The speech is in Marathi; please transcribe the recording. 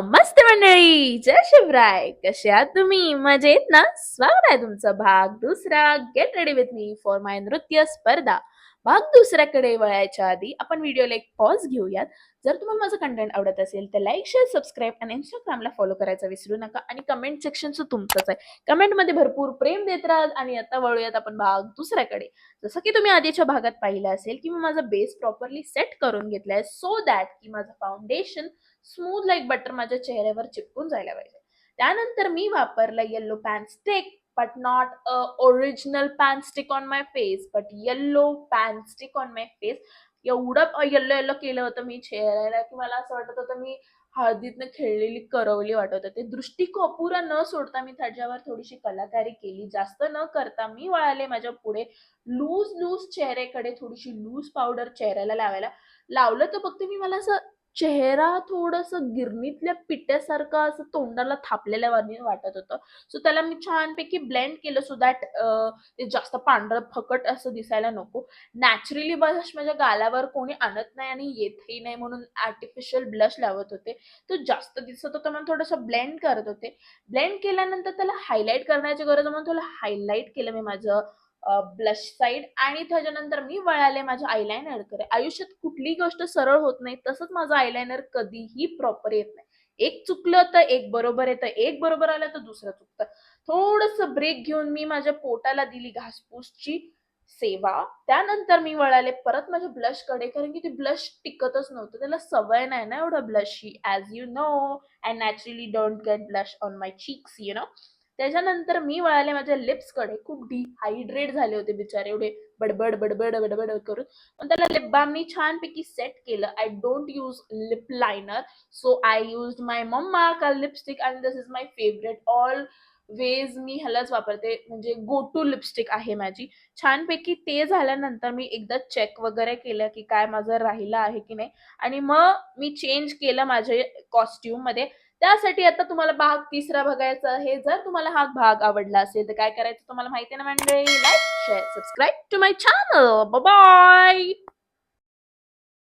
मस्त मंडळी, जय शिवराय. कसे आहात तुम्ही? मजेत ना? स्वागत आहे तुमचं भाग दुसरा get ready with me for my नृत्य स्पर्धा. भाग दुसऱ्याकडे वळायच्या आधी आपण व्हिडिओला एक पॉज घेऊयात. जर तुम्हाला माझं कंटेंट आवडत असेल तर लाईक, शेअर, सबस्क्राईब आणि Instagramला फॉलो करायचं विसरू नका आणि कमेंट सेक्शनचं तुमचंच आहे. कमेंटमध्ये भरपूर प्रेम देत राहा आणि आता वळूयात आपण भाग दुसऱ्याकडे. जसं की तुम्ही आधीच्या भागात पाहिलं असेल की मी माझा बेस प्रॉपरली सेट करून घेतलाय सो दॅट की माझं फाउंडेशन स्मूथ लाईक बटर माझ्या चेहऱ्यावर चिपकून जायला पाहिजे. त्यानंतर मी वापरलं yellow pan stick but not a original pan stick on my face but yellow pan stick on my face. एवढं येल्लो येल्लो केलं होतं मी चेहऱ्याला की मला असं वाटत होतं मी हळदीतनं खेळलेली करवली वाटत होते. दृष्टी अपुरा न सोडता मी त्याच्यावर थोडीशी कलाकारी केली. जास्त न करता मी वळाले माझ्या पुढे लूज लूज चेहऱ्याकडे थोडीशी लूज पावडर चेहऱ्याला लावायला लावलं तर फक्त मी मला असं चेहरा थोडंसं गिरणीतल्या पिठ्यासारखं असं तोंडाला थापलेल्यावानी वाटत होतं. सो त्याला मी छानपैकी ब्लेंड केलं सो दॅट ते जास्त पांढरं फकट असं दिसायला नको. नॅचरली ब्लश माझ्या गालावर कोणी आणत नाही आणि येतही नाही म्हणून आर्टिफिशियल ब्लश लावत होते. तो जास्त दिसत होता म्हणून थोडंसं ब्लेंड करत होते. ब्लेंड केल्यानंतर त्याला हायलाइट करण्याची गरज म्हणून थोडं हायलाइट केलं मी माझं ब्लश साइड आणि त्याच्यानंतर मी वळाले माझ्या आयलाइनरकडे. आयुष्यात कुठलीही गोष्ट सरळ होत नाही, तसंच माझं आयलाइनर कधीही प्रॉपर येत नाही. एक चुकलं तर एक बरोबर येतं, एक बरोबर आलं तर दुसरं चुकतं. थोडंसं ब्रेक घेऊन मी माझ्या पोटाला दिली घासपूसची सेवा. त्यानंतर मी वळाले परत माझ्या ब्लशकडे कारण की ते ब्लश टिकतच नव्हतं. त्याला सवय नाही ना एवढं ब्लशची as you know I naturally don't get blush on my cheeks you know. त्याच्यानंतर मी वळाले माझ्या लिप्सकडे. खूप डिहायड्रेट झाले होते बिचारे एवढे बडबड बडबड बडबड करून. पण त्याला लिप बामनी छानपैकी सेट केलं. I don't use lip liner so I used my mamma का lipstick and this is my favourite always मी ह्यालाच वापरते म्हणजे गो टू लिपस्टिक आहे माझी. छानपैकी ते झाल्यानंतर मी एकदा चेक वगैरे केलं की काय माझं राहिलं आहे की नाही आणि मग मी चेंज केलं माझे कॉस्ट्यूममध्ये. त्यासाठी आता तुम्हाला भाग तिसरा बघायचा आहे. जर तुम्हाला हा भाग आवडला असेल तर काय करायचं तुम्हाला माहिती आहे ना मंडळी? Like, share, subscribe to my channel. Bye bye.